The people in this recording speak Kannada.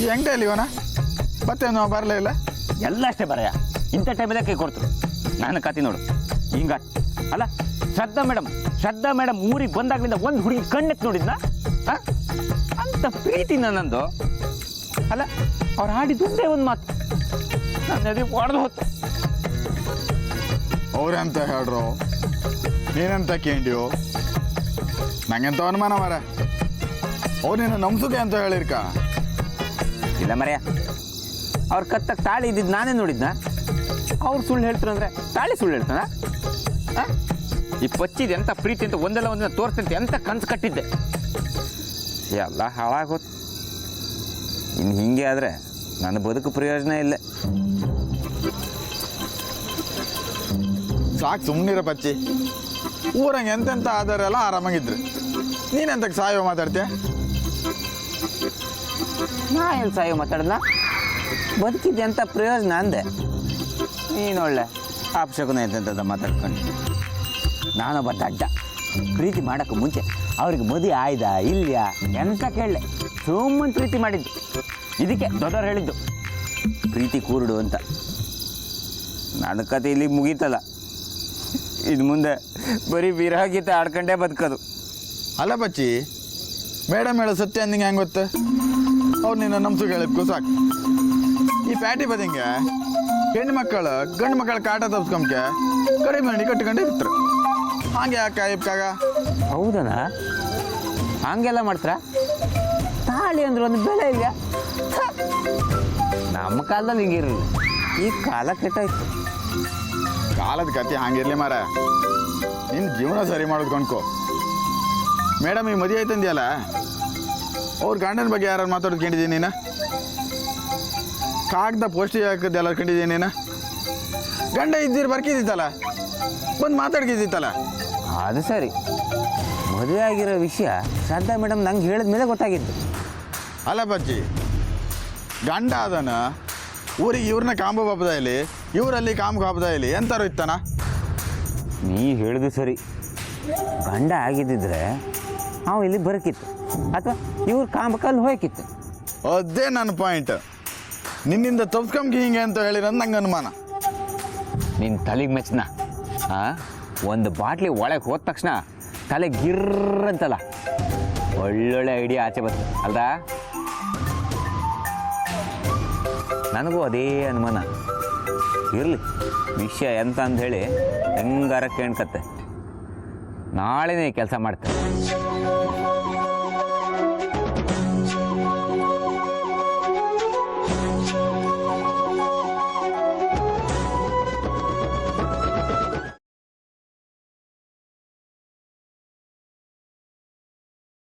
ಹೆಂಗೆ ಇವನ ಮತ್ತೆ ನಾವು ಬರಲೇ ಇಲ್ಲ. ಎಲ್ಲ ಅಷ್ಟೇ ಬರಯ, ಇಂಥ ಟೈಮಲ್ಲೇ ಕೈ ಕೊಡ್ತರು. ನಾನು ಕತೆ ನೋಡು ಹಿಂಗ ಅಲ್ಲ. ಶ್ರದ್ಧಾ ಮೇಡಮ್ ಊರಿಗೆ ಬಂದಾಗ್ಲಿಂದ ಒಂದು ಹುಡುಗಿ ಕಣ್ಣೆತ್ತು ನೋಡಿದ್ನ ಅಂತ ಪ್ರೀತಿ ನನ್ನಂದು ಅಲ್ಲ. ಅವ್ರು ಆಡಿದ್ದೇ ಒಂದು ಮಾತು ನನ್ನ ಎದೆ ಹೊಡೆದು ಹೊತ್ತು. ಅವ್ರೆಂತ ಹೇಳ್ರು, ನೀನೆಂತ ಕೇಂಡ್ಯೋ? ನಂಗೆಂತ ಅನುಮಾನ ಮಾರ, ಅವ್ರು ನೀನು ನಮ್ಸುಗೆ ಅಂತ ಹೇಳಿರ್ಕ. ಇಲ್ಲ ಮರೆಯ, ಅವ್ರ ಕತ್ತಕ್ಕೆ ತಾಳಿ ಇದ್ದಿದ್ದು ನಾನೇ ನೋಡಿದ್ನ. ಅವ್ರು ಸುಳ್ಳು ಹೇಳ್ತಾರೆ ಅಂದರೆ ತಾಳಿ ಸುಳ್ಳು ಹೇಳ್ತಾನ? ಈ ಪಚ್ಚಿದೆ ಎಂಥ ಪ್ರೀತಿ ಅಂತ ಒಂದಲ್ಲ ಒಂದಿನ ತೋರಿಸ್ತಂತೆ ಎಂಥ ಕನ್ಸು ಕಟ್ಟಿದ್ದೆ. ಎಲ್ಲ ಹಾಳಾಗೋದು. ಇನ್ನು ಹಿಂಗೆ ಆದರೆ ನನ್ನ ಬದುಕು ಪ್ರಯೋಜನ ಇಲ್ಲ. ಸಾಕು ಸುಮ್ಮನಿರ ಪಚ್ಚಿ. ಊರಂಗೆ ಎಂತೆಂಥ ಆಧಾರೆಲ್ಲ ಆರಾಮಾಗಿದ್ರು, ನೀನೆಂತಕ್ಕೆ ಸಾಯೋ ಮಾತಾಡ್ತೀಯ? ನಾ ಏನು ಸಾಯೋ ಮಾತಾಡಲ್ಲ, ಬದುಕಿದ್ದೆ ಅಂತ ಪ್ರಯೋಜನ ಅಂದೆ. ನೀನೊಳ್ಳೆ ಆಪ್ಷಕನ ಎಂತೆಂಥದ್ದು ಮಾತಾಡ್ಕೊಂಡು. ನಾನೊಬ್ಬ ದಡ್ಡ. ಪ್ರೀತಿ ಮಾಡೋಕ್ಕೆ ಮುಂಚೆ ಅವ್ರಿಗೆ ಮದುವೆ ಆಯ್ದ ಇಲ್ಯಾ ಎಂತ ಕೇಳಲೆ, ಸುಮ್ಮನೆ ಪ್ರೀತಿ ಮಾಡಿದ್ದು. ಇದಕ್ಕೆ ದೊಡ್ಡವ್ರು ಹೇಳಿದ್ದು ಪ್ರೀತಿ ಕೂರುಡು ಅಂತ. ನನ್ನ ಕತೆ ಇಲ್ಲಿಗೆ ಮುಗೀತಲ್ಲ, ಇದು ಮುಂದೆ ಬರೀ ವಿರಹಗೀತೆ ಆಡ್ಕೊಂಡೇ ಬದುಕೋದು. ಅಲ್ಲ ಬಚ್ಚಿ, ಮೇಡಮ್ ಹೇಳೋ ಸತ್ಯ ಅಂದಿಂಗೆ ಹೆಂಗೆ ಗೊತ್ತು? ಅವ್ರು ನಿನ್ನ ನಮ್ಸುಗೆ ಹೇಳಿದ್ಕೋ ಸಾಕು. ಈ ಪ್ಯಾಟಿ ಬದಿಂಗೆ ಹೆಣ್ಣು ಮಕ್ಕಳು ಗಂಡು ಮಕ್ಕಳ ಕಾಟ ತಪ್ಸ್ಕೊಂಬಕ್ಕೆ ಕಡಿಮೆ ಮಣ್ಣಿ ಕಟ್ಕೊಂಡು ಇರ್ತಾರೆ. ಹಾಗೆ ಯಾಕೆ ಇಪ್ಕಾಗ? ಹೌದನಾ? ಹಂಗೆಲ್ಲ ಮಾಡ್ತಾರ? ತಾಳಿ ಅಂದ್ರೆ ಒಂದು ಬೆಲೆ ಇಲ್ಲ. ನಮ್ಮ ಕಾಲದಲ್ಲಿ ಹಿಂಗಿರಲಿಲ್ಲ, ಈ ಕಾಲ ಕೆಟ್ಟಾಯ್ತು. ಕಾಲದ ಕತೆ ಹಂಗಿರ್ಲಿ ಮಾರ, ನಿನ್ನ ಜೀವನ ಸರಿ ಮಾಡೋದು ಕೊಂಡ್ಕೊ. ಮೇಡಮ್ ಈ ಮದುವೆ ಆಯ್ತಂದ್ಯಲ್ಲ, ಅವ್ರ ಗಂಡನ ಬಗ್ಗೆ ಯಾರು ಮಾತಾಡೋದು ಕಂಡಿದ್ದೀನಿ ನೀನು? ಕಾಗ್ದ ಪೋಸ್ಟಿಗೆ ಹಾಕಿದ್ದು ಎಲ್ಲ ಕಂಡಿದ್ದೀನಿ ನೀನು? ಗಂಡ ಇದ್ದೀರಿ ಬರ್ಕಿದ್ದಿತ್ತಲ್ಲ, ಬಂದು ಮಾತಾಡ್ಕಿದ್ದಿತ್ತಲ್ಲ. ಅದು ಸರಿ, ಮದುವೆ ಆಗಿರೋ ವಿಷಯ ಶ್ರದ್ಧಾ ಮೇಡಮ್ ನಂಗೆ ಹೇಳಿದ ಮೇಲೆ ಗೊತ್ತಾಗಿದ್ದು. ಅಲ್ಲ ಬಚ್ಚಿ, ಗಂಡ ಅದನ ಊರಿಗೆ ಇವ್ರನ್ನ ಕಾಂಬ ಹಬ್ಬದ ಇಲ್ಲಿ, ಇವರಲ್ಲಿ ಕಾಂಬ ಹಬ್ಬದ ಇಲ್ಲಿ ಎಂತಾರು ಇತ್ತಾನ? ನೀ ಹೇಳಿದು ಸರಿ. ಗಂಡ ಆಗಿದ್ದಿದ್ರೆ ನಾವು ಇಲ್ಲಿ ಬರಕಿತ್ತು, ಅಥವಾ ಇವ್ರ ಕಾಂಬಕಲ್ಲಿ ಹೋಯ್ಕಿತ್ತು. ಅದೇ ನನ್ನ ಪಾಯಿಂಟ್. ನಿನ್ನಿಂದ ತಪ್ಸ್ಕೊಂಬಿ ಹಿಂಗೆ ಅಂತ ಹೇಳಿರೋದು ನಂಗೆ ಅನುಮಾನ. ನಿನ್ನ ತಲೆಗೆ ಮೆಚ್ಚನ ಒಂದು ಬಾಟ್ಲಿ ಒಳಗೆ ಹೋದ ತಕ್ಷಣ ತಲೆ ಗಿರ್ರಂತಲ್ಲ, ಒಳ್ಳೊಳ್ಳೆ ಐಡಿಯಾ ಆಚೆ ಬರ್ತದೆ ಅಲ್ದಾ? ನನಗೂ ಅದೇ ಅನುಮಾನ. ಇರಲಿ, ವಿಷಯ ಎಂತ ಅಂತ ಹೇಳಿ ಹೆಂಗಾರ ಕೇಳ್ಕತ್ತೆ. ನಾಳೆನೇ ಕೆಲಸ ಮಾಡ್ತೇನೆ.